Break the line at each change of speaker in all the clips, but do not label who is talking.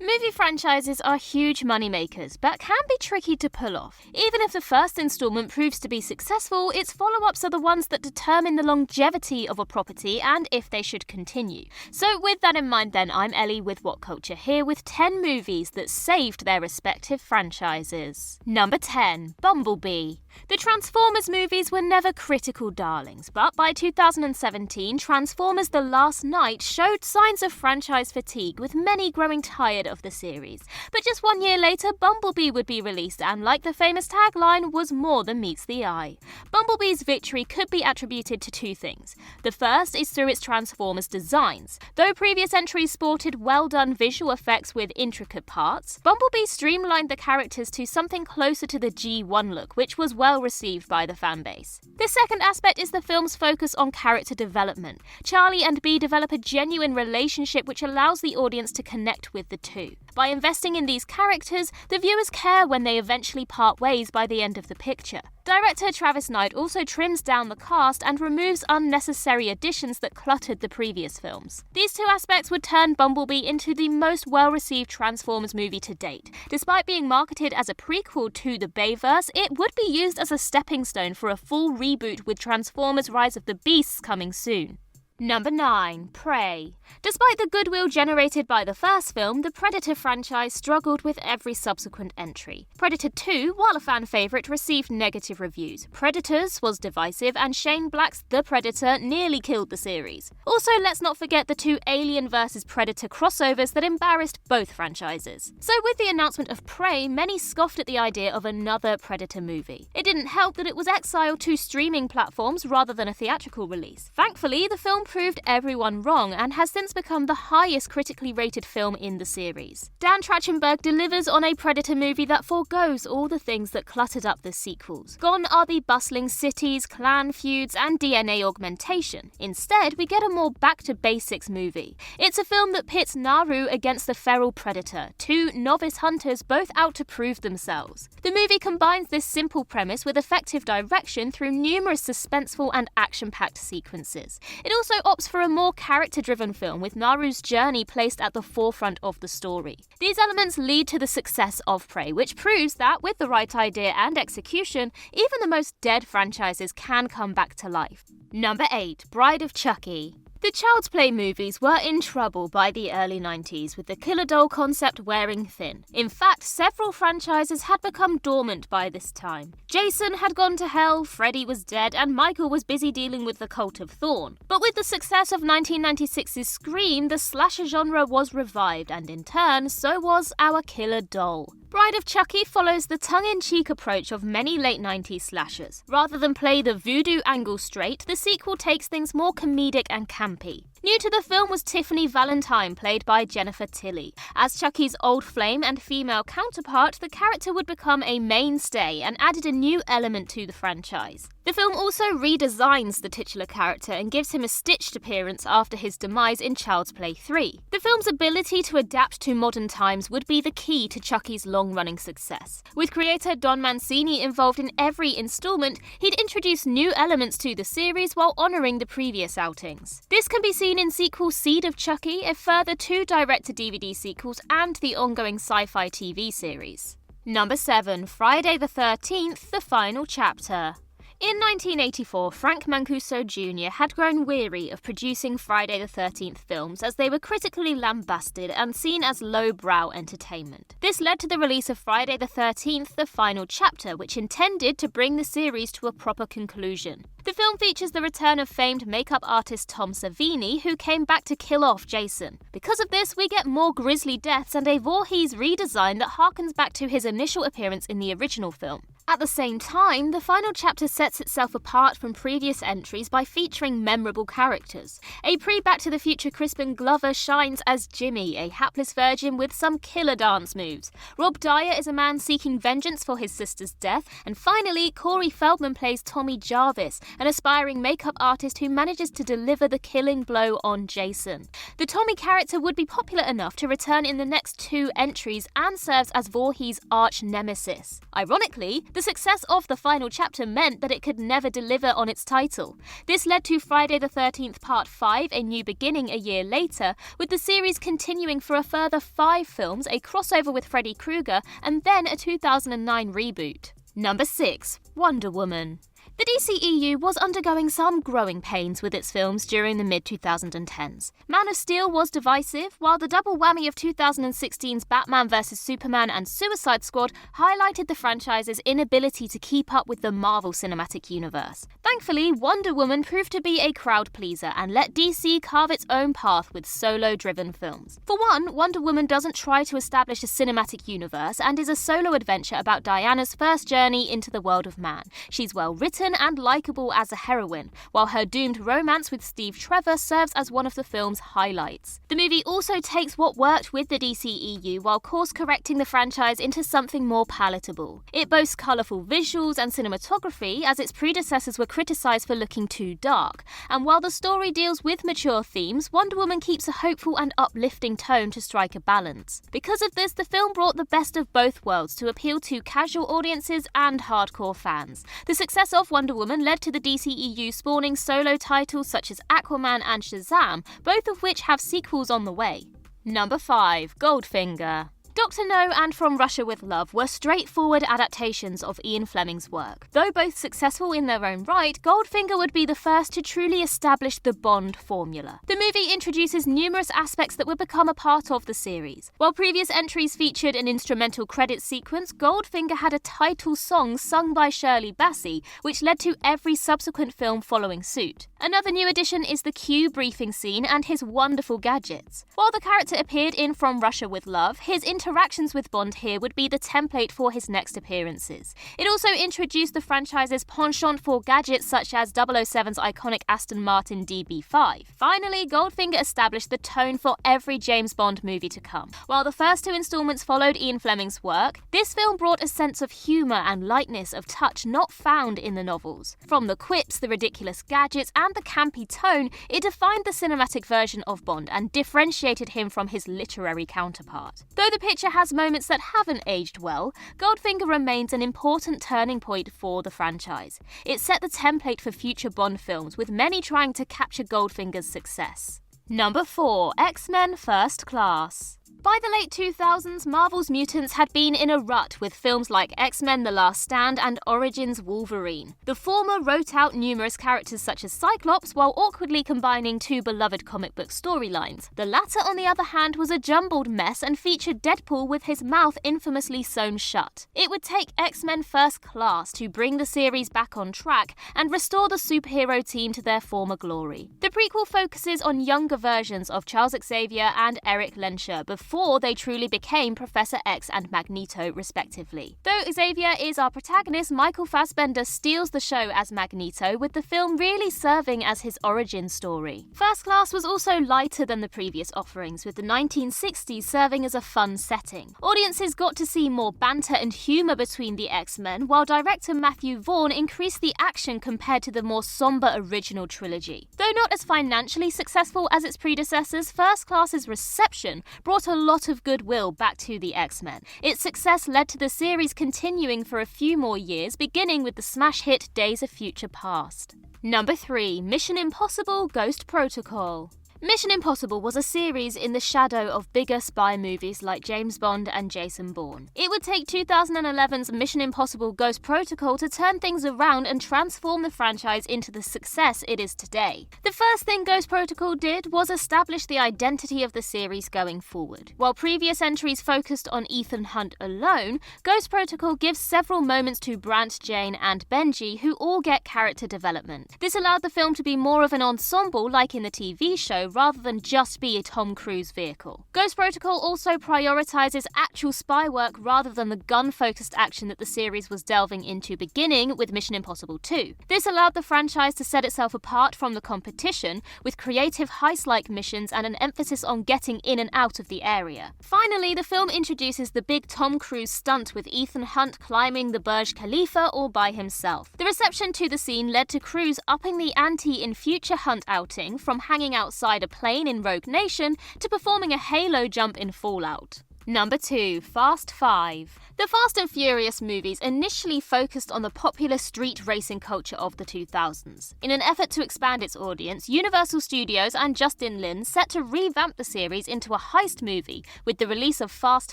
Movie franchises are huge moneymakers, but can be tricky to pull off. Even if the first installment proves to be successful, its follow-ups are the ones that determine the longevity of a property and if they should continue. So with that in mind then, I'm Ellie with What Culture here with 10 movies that saved their respective franchises. Number 10. Bumblebee. The Transformers movies were never critical darlings, but by 2017, Transformers The Last Knight showed signs of franchise fatigue, with many growing tired of the series. But just 1 year later, Bumblebee would be released, and like the famous tagline, was more than meets the eye. Bumblebee's victory could be attributed to two things. The first is through its Transformers designs. Though previous entries sported well-done visual effects with intricate parts, Bumblebee streamlined the characters to something closer to the G1 look, which was well received by the fanbase. The second aspect is the film's focus on character development. Charlie and Bee develop a genuine relationship which allows the audience to connect with the two. By investing in these characters, the viewers care when they eventually part ways by the end of the picture. Director Travis Knight also trims down the cast and removes unnecessary additions that cluttered the previous films. These two aspects would turn Bumblebee into the most well-received Transformers movie to date. Despite being marketed as a prequel to the Bayverse, it would be used as a stepping stone for a full reboot with Transformers Rise of the Beasts coming soon. Number 9. Prey. Despite the goodwill generated by the first film, the Predator franchise struggled with every subsequent entry. Predator 2, while a fan favourite, received negative reviews. Predators was divisive, and Shane Black's The Predator nearly killed the series. Also, let's not forget the two Alien vs Predator crossovers that embarrassed both franchises. So with the announcement of Prey, many scoffed at the idea of another Predator movie. It didn't help that it was exiled to streaming platforms rather than a theatrical release. Thankfully, the film proved everyone wrong and has since become the highest critically rated film in the series. Dan Trachtenberg delivers on a Predator movie that forgoes all the things that cluttered up the sequels. Gone are the bustling cities, clan feuds, and DNA augmentation. Instead, we get a more back-to-basics movie. It's a film that pits Naru against the feral Predator, two novice hunters both out to prove themselves. The movie combines this simple premise with effective direction through numerous suspenseful and action-packed sequences. It also opts for a more character-driven film with Naru's journey placed at the forefront of the story. These elements lead to the success of Prey, which proves that with the right idea and execution, even the most dead franchises can come back to life. Number 8. Bride of Chucky. The Child's Play movies were in trouble by the early 90s, with the killer doll concept wearing thin. In fact, several franchises had become dormant by this time. Jason had gone to hell, Freddy was dead, and Michael was busy dealing with the Cult of Thorn. But with the success of 1996's Scream, the slasher genre was revived, and in turn, so was our killer doll. Bride of Chucky follows the tongue-in-cheek approach of many late 90s slashers. Rather than play the voodoo angle straight, the sequel takes things more comedic and campy. New to the film was Tiffany Valentine, played by Jennifer Tilly. As Chucky's old flame and female counterpart, the character would become a mainstay and added a new element to the franchise. The film also redesigns the titular character and gives him a stitched appearance after his demise in Child's Play 3. The film's ability to adapt to modern times would be the key to Chucky's long-running success. With creator Don Mancini involved in every installment, he'd introduce new elements to the series while honouring the previous outings. This can be seen in sequel Seed of Chucky, a further 2 direct-to-DVD sequels, and the ongoing sci-fi TV series. Number 7. Friday the 13th, The Final Chapter. In 1984, Frank Mancuso Jr. had grown weary of producing Friday the 13th films as they were critically lambasted and seen as low-brow entertainment. This led to the release of Friday the 13th, The Final Chapter, which intended to bring the series to a proper conclusion. The film features the return of famed makeup artist Tom Savini, who came back to kill off Jason. Because of this, we get more grisly deaths and a Voorhees redesign that harkens back to his initial appearance in the original film. At the same time, the final chapter sets itself apart from previous entries by featuring memorable characters. A pre-Back to the Future Crispin Glover shines as Jimmy, a hapless virgin with some killer dance moves. Rob Dyer is a man seeking vengeance for his sister's death. And finally, Corey Feldman plays Tommy Jarvis, an aspiring makeup artist who manages to deliver the killing blow on Jason. The Tommy character would be popular enough to return in the next 2 entries and serves as Voorhees' arch nemesis. Ironically, the The success of the final chapter meant that it could never deliver on its title. This led to Friday the 13th Part 5, A New Beginning a year later, with the series continuing for a further 5 films, a crossover with Freddy Krueger, and then a 2009 reboot. Number 6. Wonder Woman. The DCEU was undergoing some growing pains with its films during the mid-2010s. Man of Steel was divisive, while the double whammy of 2016's Batman vs Superman and Suicide Squad highlighted the franchise's inability to keep up with the Marvel Cinematic Universe. Thankfully, Wonder Woman proved to be a crowd pleaser and let DC carve its own path with solo-driven films. For one, Wonder Woman doesn't try to establish a cinematic universe and is a solo adventure about Diana's first journey into the world of man. She's well written and likeable as a heroine, while her doomed romance with Steve Trevor serves as one of the film's highlights. The movie also takes what worked with the DCEU while course-correcting the franchise into something more palatable. It boasts colourful visuals and cinematography, as its predecessors were criticised for looking too dark, and while the story deals with mature themes, Wonder Woman keeps a hopeful and uplifting tone to strike a balance. Because of this, the film brought the best of both worlds to appeal to casual audiences and hardcore fans. The success of Wonder Woman led to the DCEU spawning solo titles such as Aquaman and Shazam, both of which have sequels on the way. Number 5. Goldfinger. Dr. No and From Russia with Love were straightforward adaptations of Ian Fleming's work. Though both successful in their own right, Goldfinger would be the first to truly establish the Bond formula. The movie introduces numerous aspects that would become a part of the series. While previous entries featured an instrumental credits sequence, Goldfinger had a title song sung by Shirley Bassey, which led to every subsequent film following suit. Another new addition is the Q briefing scene and his wonderful gadgets. While the character appeared in From Russia with Love, his interactions with Bond here would be the template for his next appearances. It also introduced the franchise's penchant for gadgets such as 007's iconic Aston Martin DB5. Finally, Goldfinger established the tone for every James Bond movie to come. While the first 2 installments followed Ian Fleming's work, this film brought a sense of humour and lightness of touch not found in the novels. From the quips, the ridiculous gadgets, and the campy tone, it defined the cinematic version of Bond and differentiated him from his literary counterpart. Though the picture has moments that haven't aged well, Goldfinger remains an important turning point for the franchise. It set the template for future Bond films, with many trying to capture Goldfinger's success. Number 4. X-Men First Class. By the late 2000s, Marvel's mutants had been in a rut with films like X-Men The Last Stand and Origins Wolverine. The former wrote out numerous characters such as Cyclops while awkwardly combining 2 beloved comic book storylines. The latter, on the other hand, was a jumbled mess and featured Deadpool with his mouth infamously sewn shut. It would take X-Men First Class to bring the series back on track and restore the superhero team to their former glory. The prequel focuses on younger versions of Charles Xavier and Eric Lensher before they truly became Professor X and Magneto, respectively. Though Xavier is our protagonist, Michael Fassbender steals the show as Magneto, with the film really serving as his origin story. First Class was also lighter than the previous offerings, with the 1960s serving as a fun setting. Audiences got to see more banter and humour between the X-Men, while director Matthew Vaughn increased the action compared to the more sombre original trilogy. Though not as financially successful as its predecessors, First Class's reception brought a lot of goodwill back to the X-Men. Its success led to the series continuing for a few more years, beginning with the smash hit Days of Future Past. Number 3. Mission Impossible Ghost Protocol. Mission Impossible was a series in the shadow of bigger spy movies like James Bond and Jason Bourne. It would take 2011's Mission Impossible Ghost Protocol to turn things around and transform the franchise into the success it is today. The first thing Ghost Protocol did was establish the identity of the series going forward. While previous entries focused on Ethan Hunt alone, Ghost Protocol gives several moments to Brant, Jane, and Benji, who all get character development. This allowed the film to be more of an ensemble like in the TV show, rather than just be a Tom Cruise vehicle. Ghost Protocol also prioritizes actual spy work rather than the gun-focused action that the series was delving into beginning with Mission Impossible 2. This allowed the franchise to set itself apart from the competition, with creative heist-like missions and an emphasis on getting in and out of the area. Finally, the film introduces the big Tom Cruise stunt with Ethan Hunt climbing the Burj Khalifa all by himself. The reception to the scene led to Cruise upping the ante in future Hunt outing, from hanging outside a plane in Rogue Nation to performing a halo jump in Fallout. Number 2. Fast 5. The Fast and Furious movies initially focused on the popular street racing culture of the 2000s. In an effort to expand its audience, Universal Studios and Justin Lin set to revamp the series into a heist movie with the release of Fast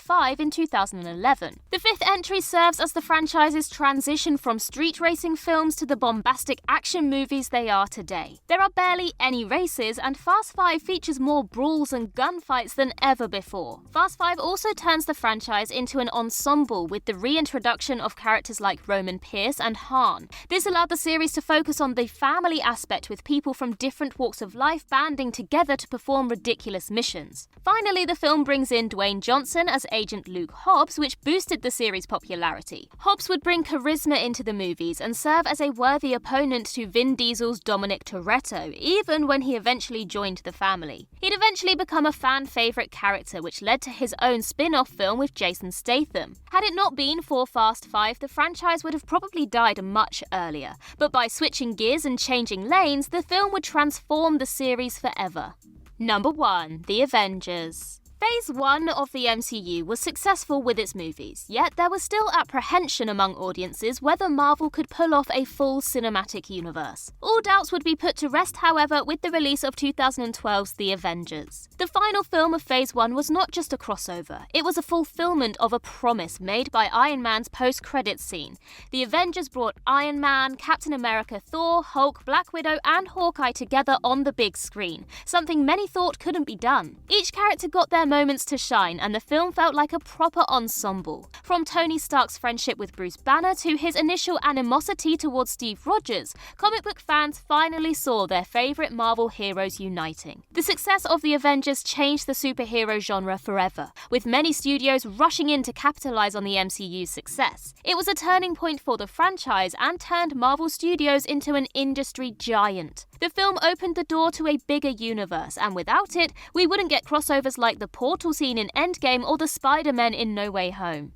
5 in 2011. The fifth entry serves as the franchise's transition from street racing films to the bombastic action movies they are today. There are barely any races, and Fast 5 features more brawls and gunfights than ever before. Fast 5 also turns the franchise into an ensemble with the reintroduction of characters like Roman Pierce and Han. This allowed the series to focus on the family aspect, with people from different walks of life banding together to perform ridiculous missions. Finally, the film brings in Dwayne Johnson as Agent Luke Hobbs, which boosted the series' popularity. Hobbs would bring charisma into the movies and serve as a worthy opponent to Vin Diesel's Dominic Toretto, even when he eventually joined the family. He'd eventually become a fan favourite character, which led to his own spin-off film with Jason Statham. Had it not been for Fast 5, the franchise would have probably died much earlier, but by switching gears and changing lanes, the film would transform the series forever. Number 1. The Avengers. Phase 1 of the MCU was successful with its movies, yet there was still apprehension among audiences whether Marvel could pull off a full cinematic universe. All doubts would be put to rest, however, with the release of 2012's The Avengers. The final film of Phase 1 was not just a crossover, it was a fulfillment of a promise made by Iron Man's post-credits scene. The Avengers brought Iron Man, Captain America, Thor, Hulk, Black Widow and Hawkeye together on the big screen, something many thought couldn't be done. Each character got their moments to shine, and the film felt like a proper ensemble. From Tony Stark's friendship with Bruce Banner to his initial animosity towards Steve Rogers, comic book fans finally saw their favourite Marvel heroes uniting. The success of the Avengers changed the superhero genre forever, with many studios rushing in to capitalise on the MCU's success. It was a turning point for the franchise and turned Marvel Studios into an industry giant. The film opened the door to a bigger universe, and without it, we wouldn't get crossovers like the portal scene in Endgame or the Spider-Men in No Way Home.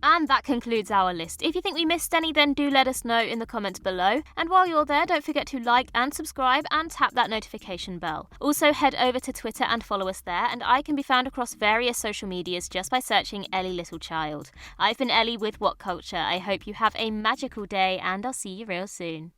And that concludes our list. If you think we missed any, then do let us know in the comments below. And while you're there, don't forget to like and subscribe and tap that notification bell. Also head over to Twitter and follow us there, and I can be found across various social medias just by searching Ellie Littlechild. I've been Ellie with What Culture. I hope you have a magical day, and I'll see you real soon.